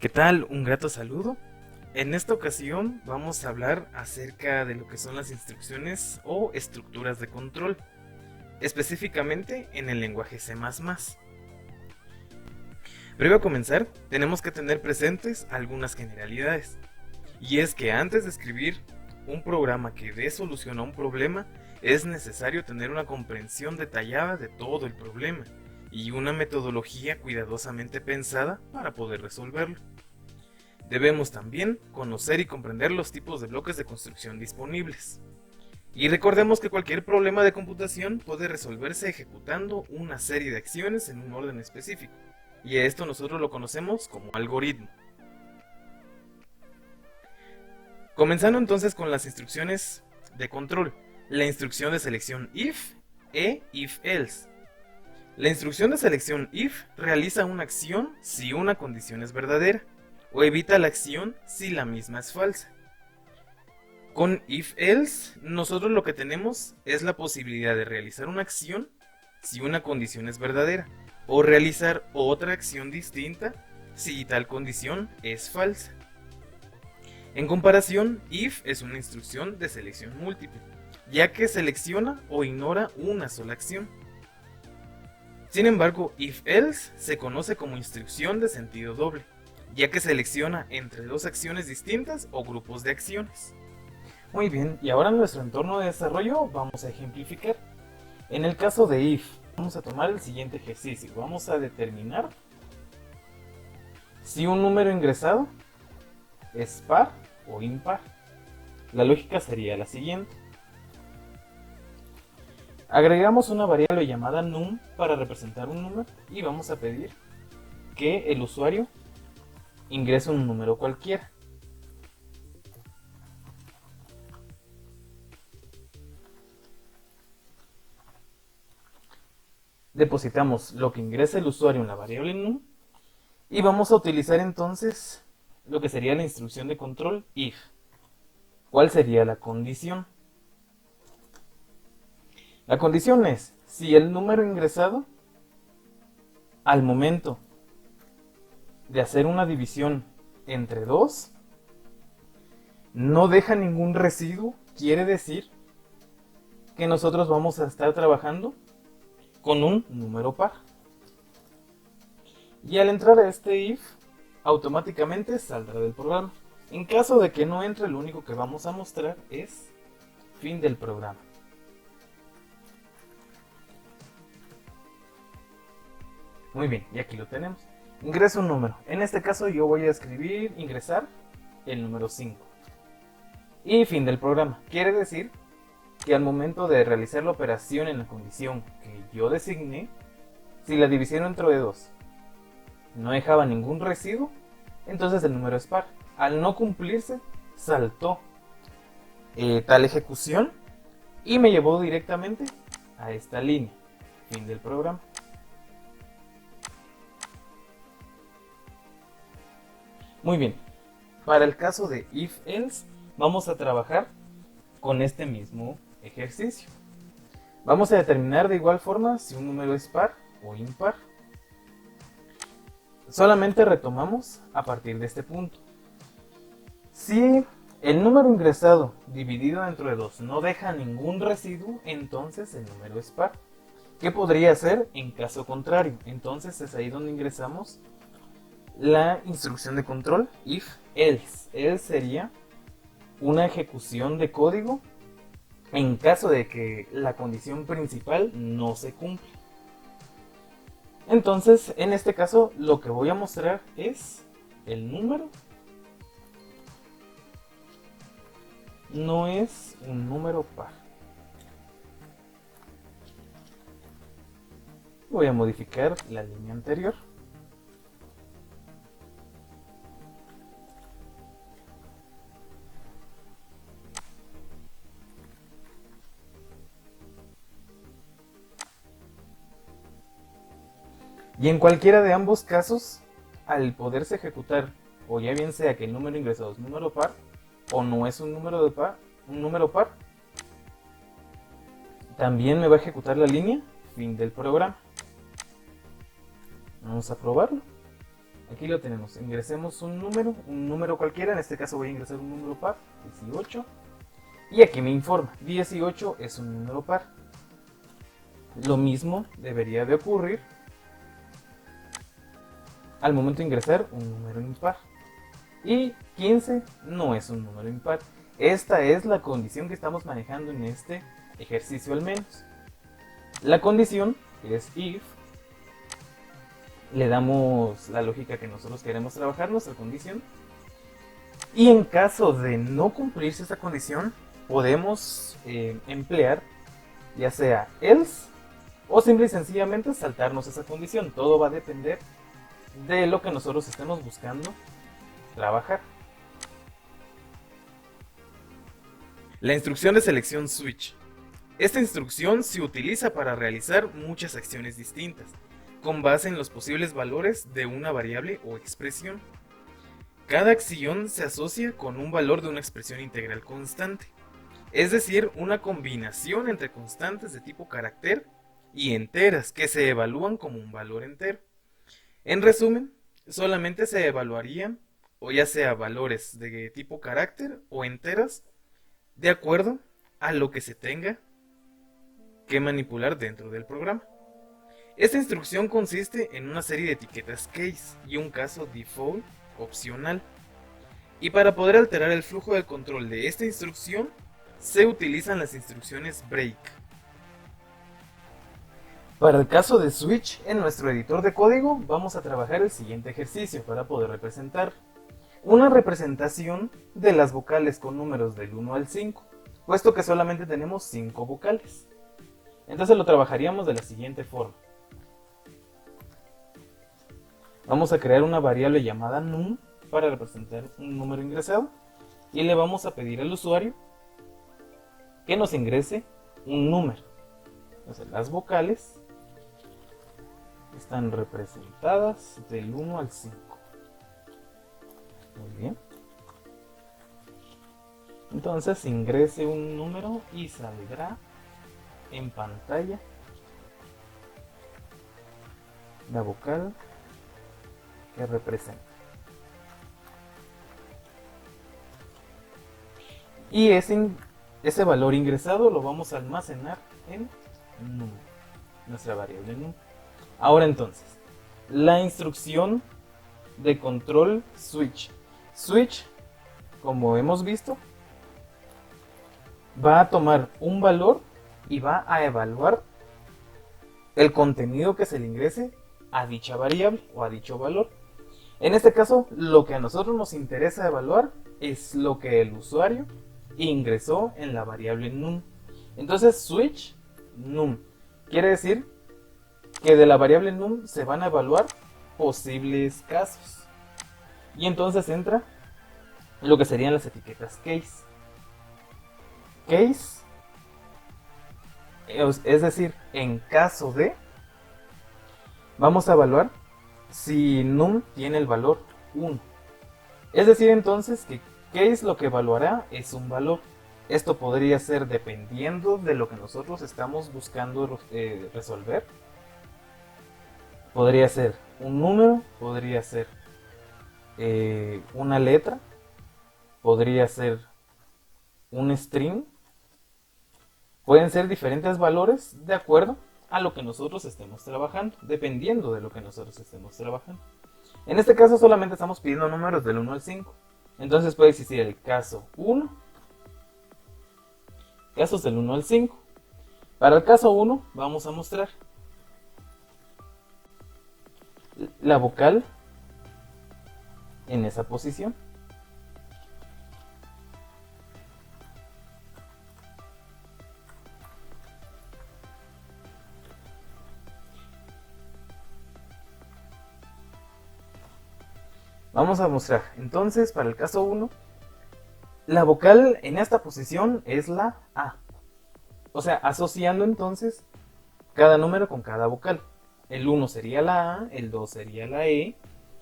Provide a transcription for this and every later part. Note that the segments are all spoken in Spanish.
¿Qué tal? Un grato saludo. En esta ocasión vamos a hablar acerca de lo que son las instrucciones o estructuras de control, específicamente en el lenguaje C++. Previo a comenzar, tenemos que tener presentes algunas generalidades, y es que antes de escribir un programa que dé solución a un problema, es necesario tener una comprensión detallada de todo el problema y una metodología cuidadosamente pensada para poder resolverlo. Debemos también conocer y comprender los tipos de bloques de construcción disponibles. Y recordemos que cualquier problema de computación puede resolverse ejecutando una serie de acciones en un orden específico, y a esto nosotros lo conocemos como algoritmo. Comenzando entonces con las instrucciones de control, la instrucción de selección if e if-else. La instrucción de selección if realiza una acción si una condición es verdadera, o evita la acción si la misma es falsa. Con if-else, nosotros lo que tenemos es la posibilidad de realizar una acción si una condición es verdadera, o realizar otra acción distinta si tal condición es falsa. En comparación, if es una instrucción de selección múltiple, ya que selecciona o ignora una sola acción. Sin embargo, if-else se conoce como instrucción de sentido doble, ya que selecciona entre dos acciones distintas o grupos de acciones. Muy bien, y ahora en nuestro entorno de desarrollo vamos a ejemplificar. En el caso de if, vamos a tomar el siguiente ejercicio. Vamos a determinar si un número ingresado es par o impar. La lógica sería la siguiente. Agregamos una variable llamada num para representar un número y vamos a pedir que el usuario ingrese un número cualquiera. Depositamos lo que ingresa el usuario en la variable num y vamos a utilizar entonces lo que sería la instrucción de control if. ¿Cuál sería la condición? La condición es si el número ingresado al momento de hacer una división entre 2 no deja ningún residuo, quiere decir que nosotros vamos a estar trabajando con un número par. Y al entrar a este if, automáticamente saldrá del programa. En caso de que no entre, lo único que vamos a mostrar es fin del programa. Muy bien, y aquí lo tenemos. Ingresa un número. En este caso yo voy a escribir ingresar el número 5. Y fin del programa. Quiere decir que al momento de realizar la operación en la condición que yo designé, si la división entre 2 no dejaba ningún residuo, entonces el número es par. Al no cumplirse, saltó tal ejecución y me llevó directamente a esta línea. Fin del programa. Muy bien, para el caso de if-else vamos a trabajar con este mismo ejercicio. Vamos a determinar de igual forma si un número es par o impar. Solamente retomamos a partir de este punto. Si el número ingresado dividido entre 2 no deja ningún residuo, entonces el número es par. ¿Qué podría ser en caso contrario? Entonces es ahí donde ingresamos la instrucción de control if-else. Else sería una ejecución de código en caso de que la condición principal no se cumpla. Entonces, en este caso, lo que voy a mostrar es el número. No es un número par. Voy a modificar la línea anterior. Y en cualquiera de ambos casos, al poderse ejecutar, o ya bien sea que el número ingresado es un número par, o no es un número par, también me va a ejecutar la línea fin del programa. Vamos a probarlo. Aquí lo tenemos, ingresemos un número cualquiera, en este caso voy a ingresar un número par, 18, y aquí me informa, 18 es un número par. Lo mismo debería de ocurrir al momento de ingresar un número impar. Y 15 no es un número impar. Esta es la condición que estamos manejando en este ejercicio al menos. La condición es if, le damos la lógica que nosotros queremos trabajar, nuestra condición. Y en caso de no cumplirse esa condición, podemos emplear ya sea else o simple y sencillamente saltarnos esa condición. Todo va a depender de lo que nosotros estemos buscando trabajar. La instrucción de selección switch. Esta instrucción se utiliza para realizar muchas acciones distintas, con base en los posibles valores de una variable o expresión. Cada acción se asocia con un valor de una expresión integral constante, es decir, una combinación entre constantes de tipo carácter y enteras que se evalúan como un valor entero. En resumen, solamente se evaluarían o ya sea valores de tipo carácter o enteras de acuerdo a lo que se tenga que manipular dentro del programa. Esta instrucción consiste en una serie de etiquetas case y un caso default opcional. Y para poder alterar el flujo de control de esta instrucción, se utilizan las instrucciones break. Para el caso de switch, en nuestro editor de código vamos a trabajar el siguiente ejercicio para poder representar una representación de las vocales con números del 1 al 5, puesto que solamente tenemos 5 vocales. Entonces lo trabajaríamos de la siguiente forma. Vamos a crear una variable llamada num para representar un número ingresado y le vamos a pedir al usuario que nos ingrese un número. Entonces las vocales están representadas del 1 al 5. Muy bien. Entonces ingrese un número y saldrá en pantalla la vocal que representa. Y ese valor ingresado lo vamos a almacenar en num, nuestra variable num. Ahora entonces, la instrucción de control switch. Switch, como hemos visto, va a tomar un valor y va a evaluar el contenido que se le ingrese a dicha variable o a dicho valor. En este caso, lo que a nosotros nos interesa evaluar es lo que el usuario ingresó en la variable num. Entonces, switch num quiere decir que de la variable num se van a evaluar posibles casos. Y entonces entra lo que serían las etiquetas case. Case, es decir, en caso de, vamos a evaluar si num tiene el valor 1. Es decir, entonces, que case lo que evaluará es un valor. Esto podría ser dependiendo de lo que nosotros estamos buscando resolver. Podría ser un número, podría ser una letra, podría ser un string. Pueden ser diferentes valores de acuerdo a lo que nosotros estemos trabajando, dependiendo de lo que nosotros estemos trabajando. En este caso solamente estamos pidiendo números del 1 al 5. Entonces puede existir el caso 1, casos del 1 al 5. Para el caso 1 vamos a mostrar la vocal en esa posición. Vamos a mostrar, entonces, para el caso 1, la vocal en esta posición es la A. O sea, asociando entonces cada número con cada vocal. El 1 sería la A, el 2 sería la E,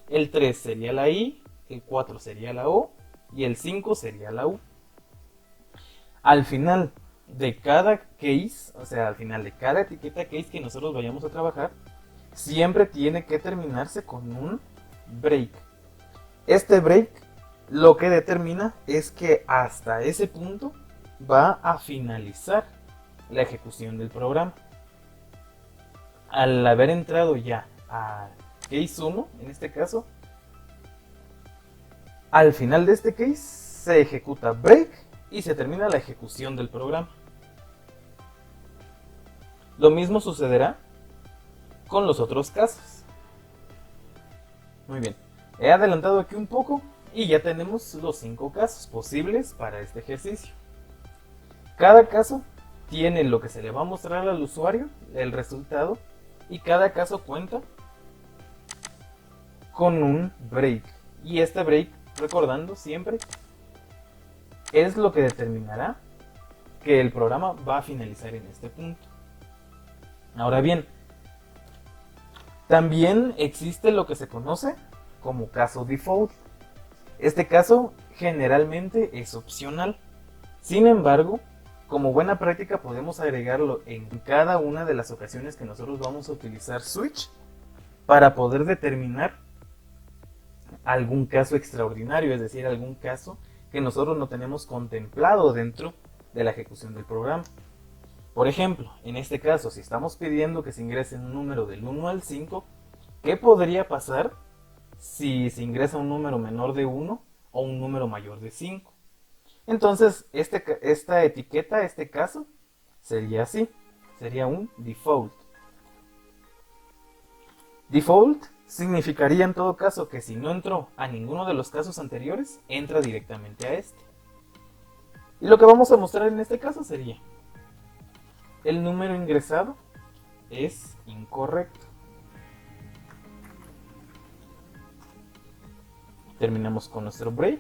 el 3 sería la I, el 4 sería la O y el 5 sería la U. Al final de cada case, o sea, al final de cada etiqueta case que nosotros vayamos a trabajar, siempre tiene que terminarse con un break. Este break lo que determina es que hasta ese punto va a finalizar la ejecución del programa. Al haber entrado ya a case 1, en este caso, al final de este case se ejecuta break y se termina la ejecución del programa. Lo mismo sucederá con los otros casos. Muy bien, he adelantado aquí un poco y ya tenemos los 5 casos posibles para este ejercicio. Cada caso tiene lo que se le va a mostrar al usuario, el resultado, y cada caso cuenta con un break. Y este break, recordando siempre, es lo que determinará que el programa va a finalizar en este punto. Ahora bien, también existe lo que se conoce como caso default. Este caso generalmente es opcional. Sin embargo, como buena práctica podemos agregarlo en cada una de las ocasiones que nosotros vamos a utilizar switch para poder determinar algún caso extraordinario, es decir, algún caso que nosotros no tenemos contemplado dentro de la ejecución del programa. Por ejemplo, en este caso, si estamos pidiendo que se ingrese un número del 1 al 5, ¿qué podría pasar si se ingresa un número menor de 1 o un número mayor de 5? Entonces, esta etiqueta, este caso, sería así, sería un default. Default significaría en todo caso que si no entró a ninguno de los casos anteriores, entra directamente a este. Y lo que vamos a mostrar en este caso sería: el número ingresado es incorrecto. Terminamos con nuestro break.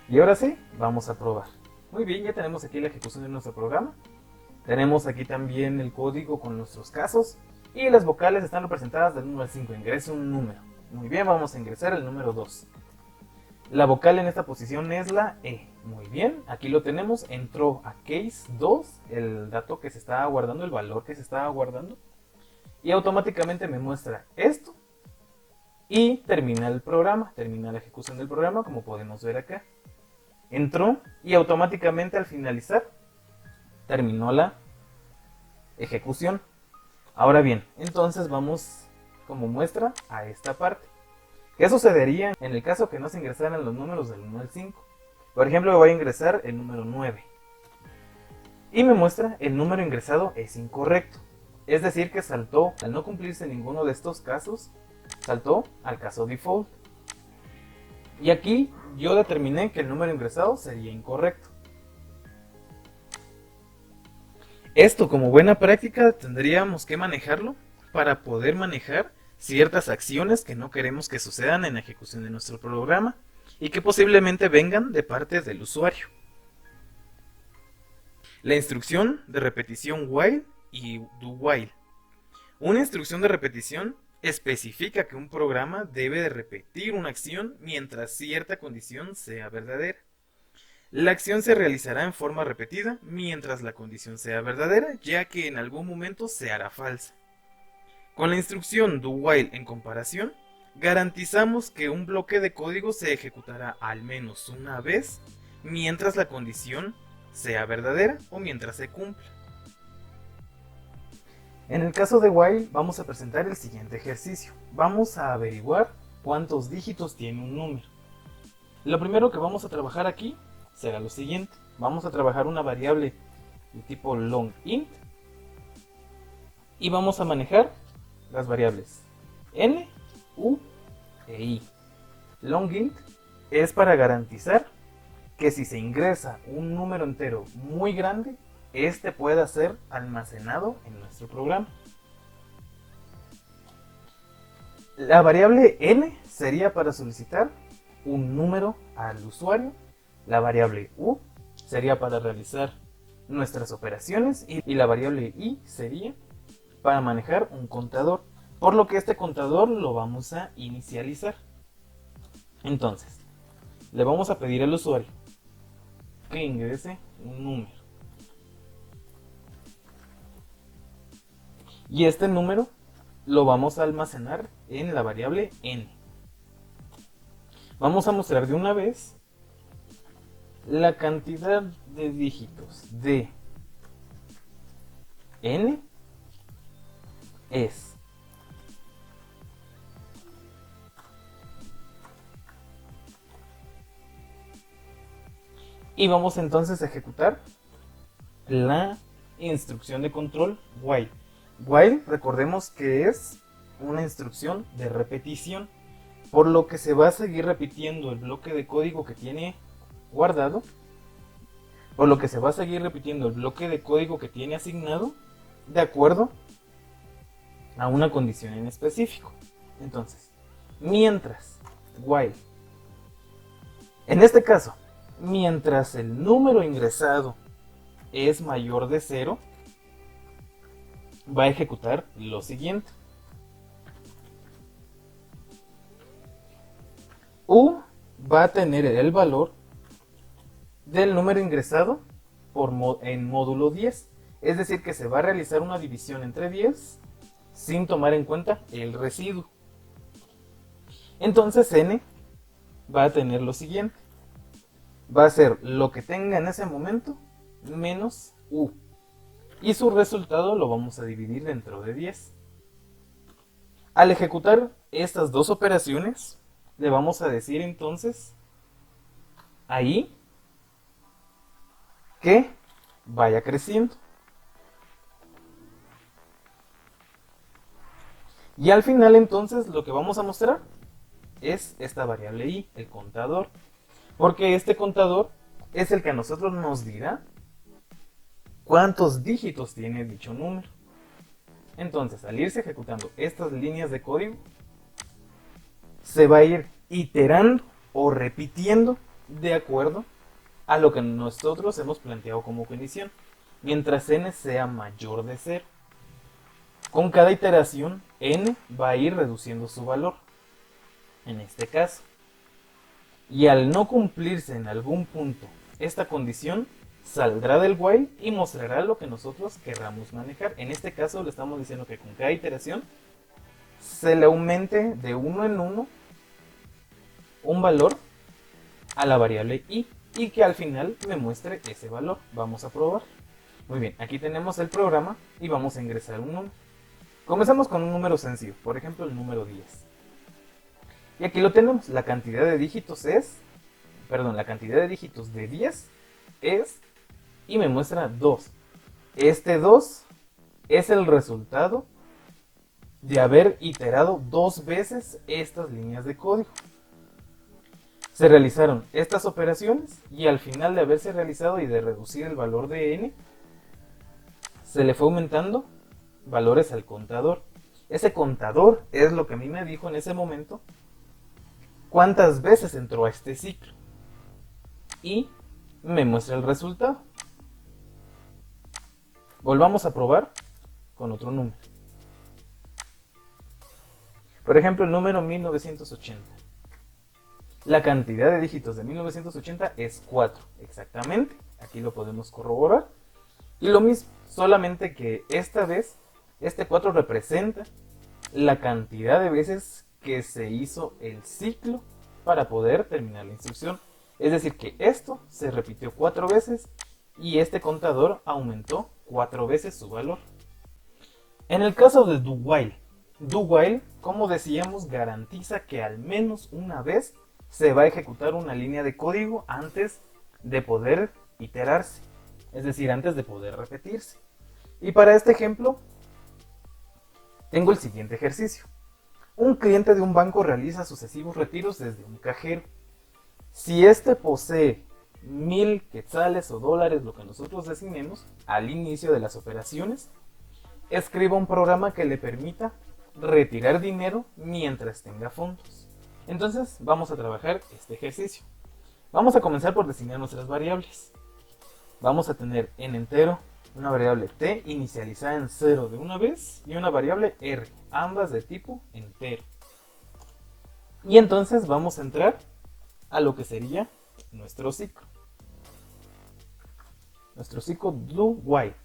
Y ahora sí, vamos a probar. Muy bien, ya tenemos aquí la ejecución de nuestro programa. Tenemos aquí también el código con nuestros casos. Y las vocales están representadas del 1 al 5. Ingresa un número. Muy bien, vamos a ingresar el número 2. La vocal en esta posición es la E. Muy bien, aquí lo tenemos. Entró a case 2, el dato que se estaba guardando, el valor que se estaba guardando. Y automáticamente me muestra esto. Y termina el programa, termina la ejecución del programa, como podemos ver acá. Entró y automáticamente al finalizar terminó la ejecución. Ahora bien, entonces vamos como muestra a esta parte. ¿Qué sucedería en el caso que no se ingresaran los números del 1 al 5? Por ejemplo, voy a ingresar el número 9. Y me muestra el número ingresado es incorrecto. Es decir, que saltó, al no cumplirse ninguno de estos casos, saltó al caso default. Y aquí yo determiné que el número ingresado sería incorrecto. Esto, como buena práctica, tendríamos que manejarlo para poder manejar ciertas acciones que no queremos que sucedan en la ejecución de nuestro programa y que posiblemente vengan de parte del usuario. La instrucción de repetición while y do while. Una instrucción de repetición especifica que un programa debe de repetir una acción mientras cierta condición sea verdadera. La acción se realizará en forma repetida mientras la condición sea verdadera, ya que en algún momento se hará falsa. Con la instrucción do while en comparación, garantizamos que un bloque de código se ejecutará al menos una vez mientras la condición sea verdadera o mientras se cumpla. En el caso de while vamos a presentar el siguiente ejercicio. Vamos a averiguar cuántos dígitos tiene un número. Lo primero que vamos a trabajar aquí será lo siguiente. Vamos a trabajar una variable de tipo longInt y vamos a manejar las variables n, u e i. LongInt es para garantizar que si se ingresa un número entero muy grande, este pueda ser almacenado en nuestro programa. La variable n sería para solicitar un número al usuario. La variable u sería para realizar nuestras operaciones y la variable i sería para manejar un contador, por lo que este contador lo vamos a inicializar. Entonces, le vamos a pedir al usuario que ingrese un número. Y este número lo vamos a almacenar en la variable n. Vamos a mostrar de una vez la cantidad de dígitos de n es y vamos entonces a ejecutar la instrucción de control while. While, recordemos que es una instrucción de repetición, por lo que se va a seguir repitiendo el bloque de código que tiene guardado, por lo que se va a seguir repitiendo el bloque de código que tiene asignado de acuerdo a una condición en específico. Entonces, mientras while, en este caso, mientras el número ingresado es mayor de 0, va a ejecutar lo siguiente. U va a tener el valor del número ingresado en módulo 10. Es decir, que se va a realizar una división entre 10 sin tomar en cuenta el residuo. Entonces n va a tener lo siguiente. Va a ser lo que tenga en ese momento menos u. Y su resultado lo vamos a dividir dentro de 10. Al ejecutar estas dos operaciones, le vamos a decir entonces ahí que vaya creciendo. Y al final entonces lo que vamos a mostrar es esta variable i, el contador. Porque este contador es el que a nosotros nos dirá cuántos dígitos tiene dicho número. Entonces, al irse ejecutando estas líneas de código, se va a ir iterando o repitiendo de acuerdo a lo que nosotros hemos planteado como condición, mientras n sea mayor de 0. Con cada iteración, n va a ir reduciendo su valor, en este caso. Y al no cumplirse en algún punto esta condición, saldrá del while y mostrará lo que nosotros querramos manejar. En este caso le estamos diciendo que con cada iteración se le aumente de 1 en 1 un valor a la variable i y que al final me muestre ese valor. Vamos a probar. Muy bien, aquí tenemos el programa y vamos a ingresar un número. Comenzamos con un número sencillo, por ejemplo el número 10. Y aquí lo tenemos, la cantidad de dígitos la cantidad de dígitos de 10 es, y me muestra 2. Este 2 es el resultado de haber iterado 2 veces estas líneas de código. Se realizaron estas operaciones y al final de haberse realizado y de reducir el valor de n, se le fue aumentando valores al contador. Ese contador es lo que a mí me dijo en ese momento cuántas veces entró a este ciclo y me muestra el resultado. Volvamos a probar con otro número. Por ejemplo, el número 1980. La cantidad de dígitos de 1980 es 4, exactamente. Aquí lo podemos corroborar. Y lo mismo, solamente que esta vez, este 4 representa la cantidad de veces que se hizo el ciclo para poder terminar la instrucción. Es decir, que esto se repitió 4 veces y este contador aumentó 4 veces su valor. En el caso de do while, como decíamos, garantiza que al menos una vez se va a ejecutar una línea de código antes de poder iterarse, es decir, antes de poder repetirse. Y para este ejemplo, tengo el siguiente ejercicio. Un cliente de un banco realiza sucesivos retiros desde un cajero. Si este posee 1000 quetzales o dólares, lo que nosotros designemos, al inicio de las operaciones, escriba un programa que le permita retirar dinero mientras tenga fondos. Entonces vamos a trabajar este ejercicio. Vamos a comenzar por designar nuestras variables. Vamos a tener en entero una variable t inicializada en 0 de una vez y una variable r, ambas de tipo entero. Y entonces vamos a entrar a lo que sería nuestro ciclo. Nuestro ciclo do while.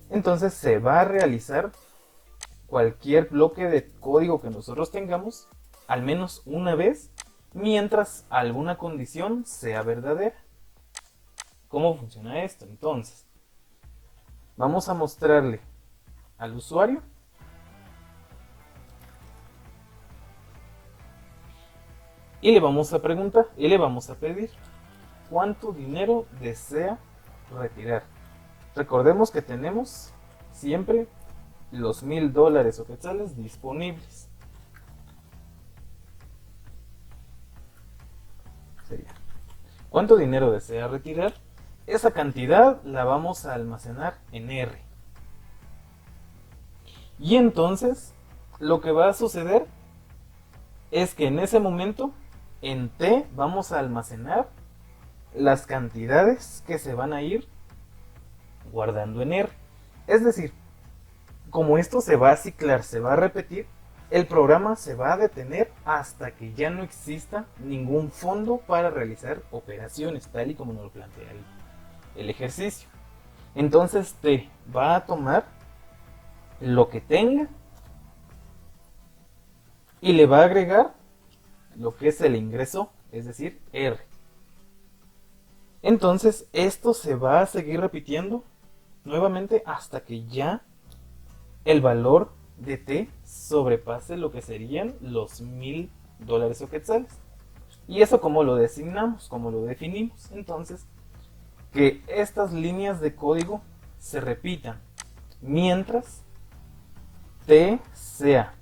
Entonces se va a realizar cualquier bloque de código que nosotros tengamos al menos una vez mientras alguna condición sea verdadera. ¿Cómo funciona esto? Entonces, vamos a mostrarle al usuario y le vamos a preguntar y le vamos a pedir cuánto dinero desea retirar. Recordemos que tenemos siempre los $1000 o quetzales disponibles. Sería, ¿cuánto dinero desea retirar? Esa cantidad la vamos a almacenar en R. Y entonces, lo que va a suceder es que en ese momento, en T, vamos a almacenar las cantidades que se van a ir guardando en R. Es decir, como esto se va a ciclar, se va a repetir, el programa se va a detener hasta que ya no exista ningún fondo para realizar operaciones, tal y como nos lo plantea el ejercicio. Entonces T va a tomar lo que tenga y le va a agregar lo que es el ingreso, es decir, R. Entonces esto se va a seguir repitiendo nuevamente hasta que ya el valor de T sobrepase lo que serían los $1000 o quetzales. Y eso como lo designamos, como lo definimos. Entonces, que estas líneas de código se repitan mientras T sea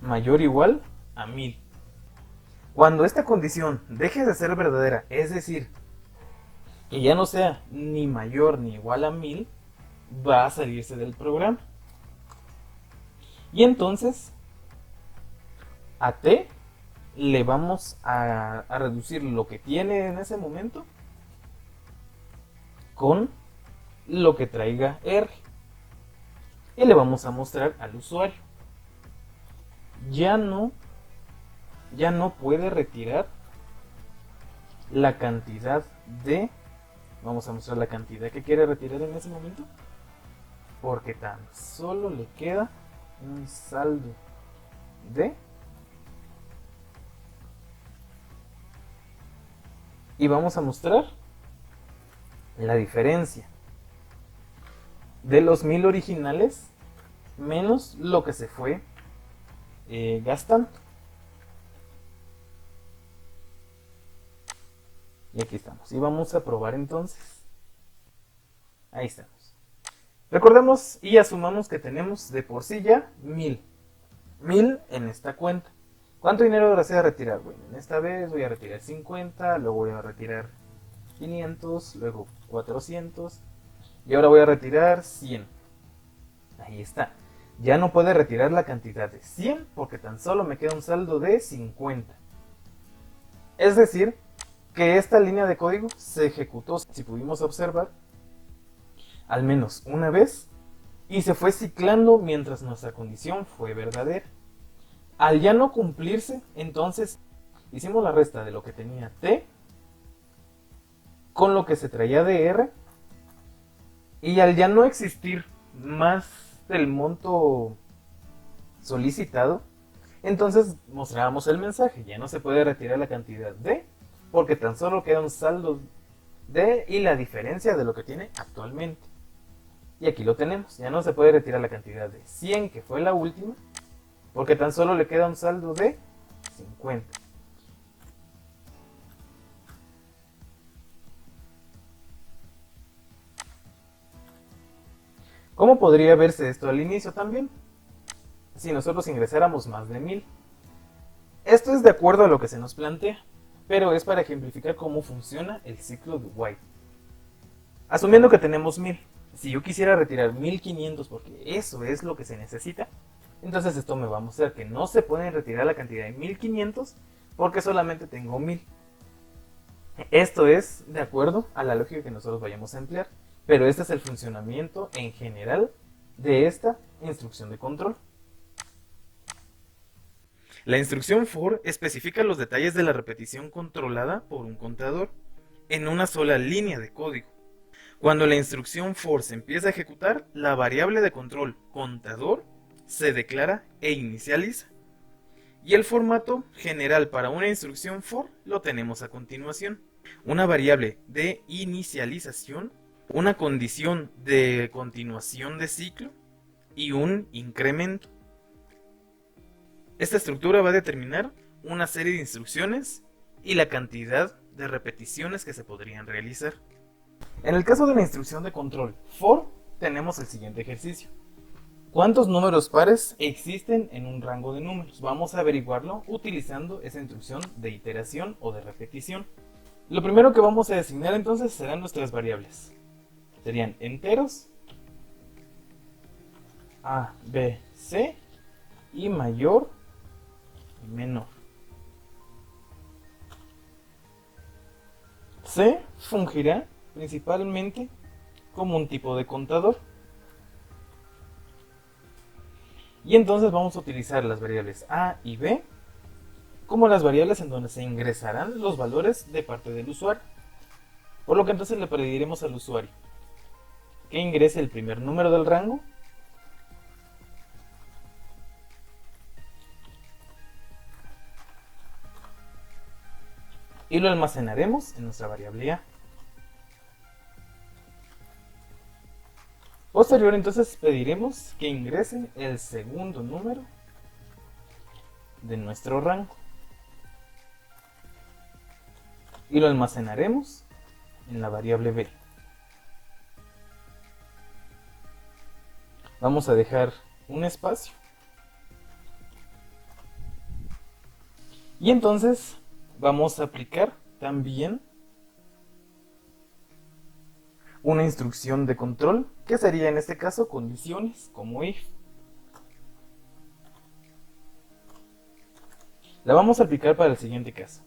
mayor o igual a 1000. Cuando esta condición deje de ser verdadera, es decir, que ya no sea ni mayor ni igual a 1000, va a salirse del programa. Y entonces a T le vamos a reducir lo que tiene en ese momento con lo que traiga R. Y le vamos a mostrar al usuario. Ya no puede retirar la cantidad de... Vamos a mostrar la cantidad que quiere retirar en ese momento, porque tan solo le queda un saldo de... Y vamos a mostrar la diferencia de los 1000 originales menos lo que se fue gastando. Y aquí estamos. Y vamos a probar entonces. Ahí estamos. Recordemos y asumamos que tenemos de por sí ya 1000. 1000 en esta cuenta. ¿Cuánto dinero desea retirar? Bueno, en esta vez voy a retirar 50, luego voy a retirar 500, luego 400 y ahora voy a retirar 100. Ahí está. Ya no puede retirar la cantidad de 100 porque tan solo me queda un saldo de 50. Es decir, que esta línea de código se ejecutó, si pudimos observar, al menos una vez y se fue ciclando mientras nuestra condición fue verdadera. Al ya no cumplirse, entonces hicimos la resta de lo que tenía T con lo que se traía de R, y al ya no existir más del monto solicitado, entonces mostrábamos el mensaje: ya no se puede retirar la cantidad de, porque tan solo queda un saldo de y la diferencia de lo que tiene actualmente. Y aquí lo tenemos, ya no se puede retirar la cantidad de 100, que fue la última, porque tan solo le queda un saldo de 50. ¿Cómo podría verse esto al inicio también? Si nosotros ingresáramos más de 1000. Esto es de acuerdo a lo que se nos plantea, pero es para ejemplificar cómo funciona el ciclo de while. Asumiendo que tenemos 1000, si yo quisiera retirar 1500 porque eso es lo que se necesita, entonces esto me va a mostrar que no se puede retirar la cantidad de 1500 porque solamente tengo 1000. Esto es de acuerdo a la lógica que nosotros vayamos a emplear, pero este es el funcionamiento en general de esta instrucción de control. La instrucción for especifica los detalles de la repetición controlada por un contador en una sola línea de código. Cuando la instrucción for se empieza a ejecutar, la variable de control contador se declara e inicializa. Y el formato general para una instrucción for lo tenemos a continuación. Una variable de inicialización, una condición de continuación de ciclo y un incremento. Esta estructura va a determinar una serie de instrucciones y la cantidad de repeticiones que se podrían realizar. En el caso de la instrucción de control for, tenemos el siguiente ejercicio. ¿Cuántos números pares existen en un rango de números? Vamos a averiguarlo utilizando esa instrucción de iteración o de repetición. Lo primero que vamos a designar entonces serán nuestras variables. Serían enteros, A, B, C y mayor y menor. C fungirá principalmente como un tipo de contador. Y entonces vamos a utilizar las variables A y B como las variables en donde se ingresarán los valores de parte del usuario. Por lo que entonces le pediremos al usuario que ingrese el primer número del rango y lo almacenaremos en nuestra variable A. Posterior entonces pediremos que ingrese el segundo número de nuestro rango y lo almacenaremos en la variable B. Vamos a dejar un espacio y entonces vamos a aplicar también una instrucción de control, que sería en este caso condiciones como if. La vamos a aplicar para el siguiente caso.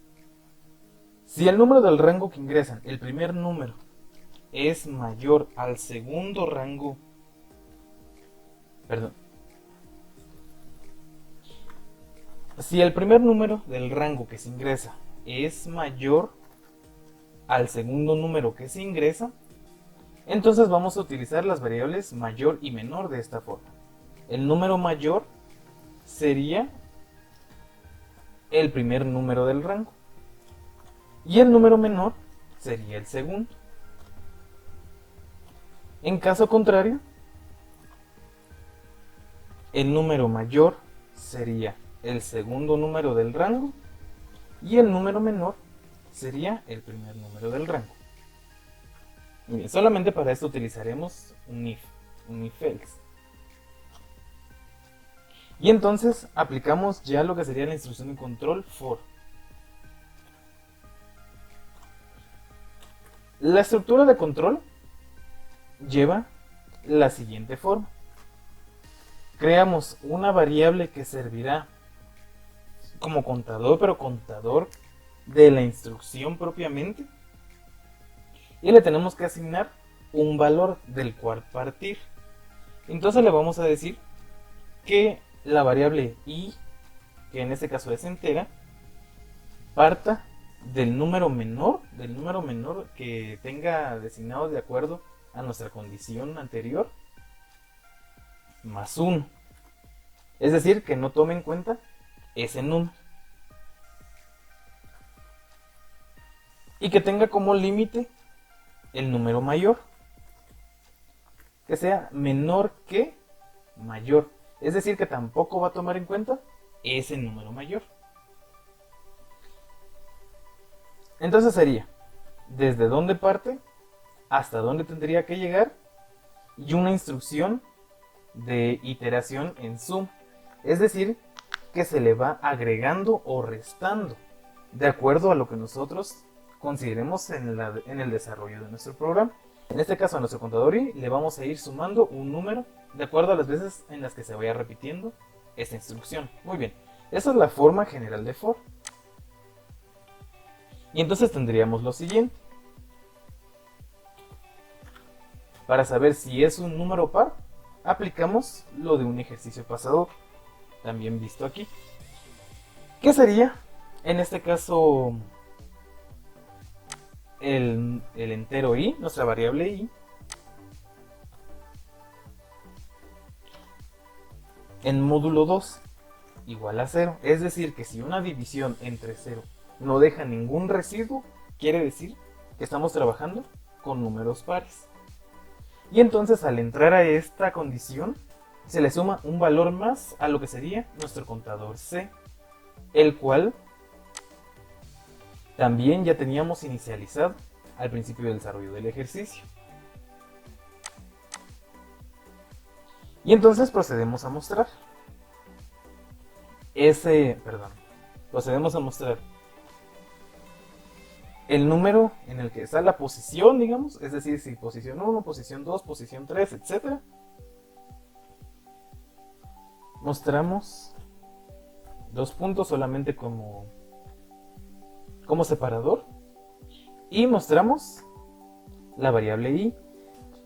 Si el número del rango que ingresan, el primer número, es mayor al segundo rango, si el primer número del rango que se ingresa es mayor al segundo número que se ingresa, entonces vamos a utilizar las variables mayor y menor de esta forma. El número mayor sería el primer número del rango y el número menor sería el segundo. En caso contrario, el número mayor sería el segundo número del rango y el número menor sería el primer número del rango. Bien, solamente para esto utilizaremos un if else. Y entonces aplicamos ya lo que sería la instrucción de control for. La estructura de control lleva la siguiente forma. Creamos una variable que servirá como contador, pero contador de la instrucción propiamente. Y le tenemos que asignar un valor del cual partir. Entonces le vamos a decir que la variable i, que en este caso es entera, parta del número menor que tenga designado de acuerdo a nuestra condición anterior, más 1. Es decir, que no tome en cuenta ese número. Y que tenga como límite el número mayor, que sea menor que mayor, es decir, que tampoco va a tomar en cuenta ese número mayor. Entonces sería desde dónde parte hasta dónde tendría que llegar y una instrucción de iteración en sum, es decir, que se le va agregando o restando de acuerdo a lo que nosotros consideremos en el desarrollo de nuestro programa. En este caso a nuestro contador i le vamos a ir sumando un número de acuerdo a las veces en las que se vaya repitiendo esta instrucción. Muy bien, esa es la forma general de for. Y entonces tendríamos lo siguiente. Para saber si es un número par, aplicamos lo de un ejercicio pasador, también visto aquí. ¿Qué sería? En este caso el entero i, nuestra variable i, en módulo 2 igual a 0. Es decir, que si una división entre 0 no deja ningún residuo, quiere decir que estamos trabajando con números pares. Y entonces al entrar a esta condición, se le suma un valor más a lo que sería nuestro contador C, el cual también ya teníamos inicializado al principio del desarrollo del ejercicio. Y entonces procedemos a mostrar el número en el que está la posición, digamos, es decir, si posición 1, posición 2, posición 3, etc. Mostramos dos puntos solamente como separador y mostramos la variable i,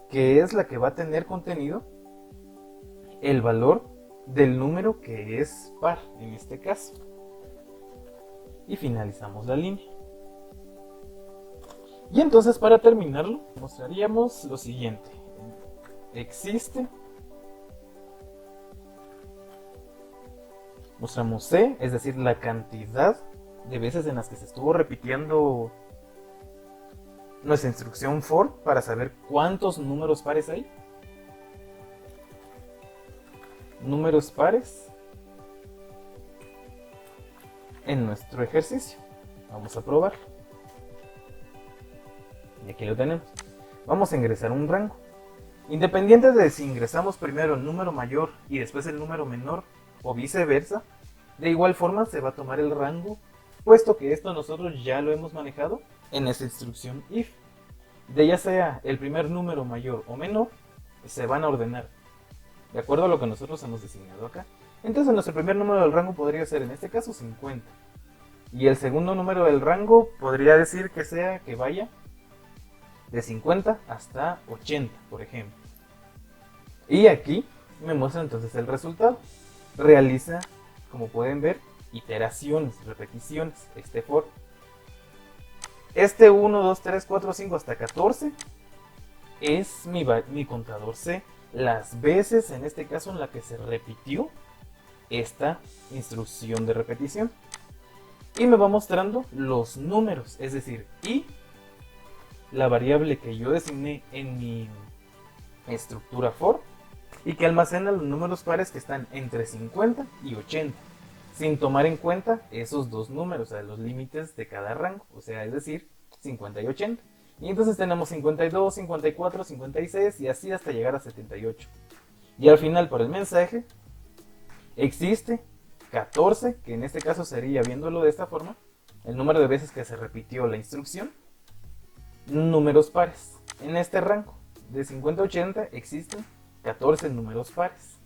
que es la que va a tener contenido el valor del número que es par en este caso. Y finalizamos la línea. Y entonces para terminarlo mostraríamos lo siguiente. Existe, mostramos C, es decir, la cantidad de veces en las que se estuvo repitiendo nuestra instrucción for para saber cuántos números pares hay. Números pares en nuestro ejercicio. Vamos a probar. Y aquí lo tenemos. Vamos a ingresar un rango. Independiente de si ingresamos primero el número mayor y después el número menor o viceversa, de igual forma se va a tomar el rango, puesto que esto nosotros ya lo hemos manejado en esta instrucción if. De ya sea el primer número mayor o menor, se van a ordenar de acuerdo a lo que nosotros hemos designado acá. Entonces nuestro primer número del rango podría ser en este caso 50. Y el segundo número del rango podría decir que vaya de 50 hasta 80, por ejemplo. Y aquí me muestra entonces el resultado. Realiza, como pueden ver, iteraciones, repeticiones, este for. Este 1, 2, 3, 4, 5 hasta 14 es mi contador C. Las veces, en este caso, en la que se repitió esta instrucción de repetición. Y me va mostrando los números, es decir, y la variable que yo designé en mi estructura for y que almacena los números pares que están entre 50 y 80, sin tomar en cuenta esos dos números, o sea, los límites de cada rango, o sea, es decir, 50 y 80. Y entonces tenemos 52, 54, 56 y así hasta llegar a 78. Y al final, por el mensaje, existe 14, que en este caso sería, viéndolo de esta forma, el número de veces que se repitió la instrucción, números pares. En este rango de 50 a 80 existen 14 números pares.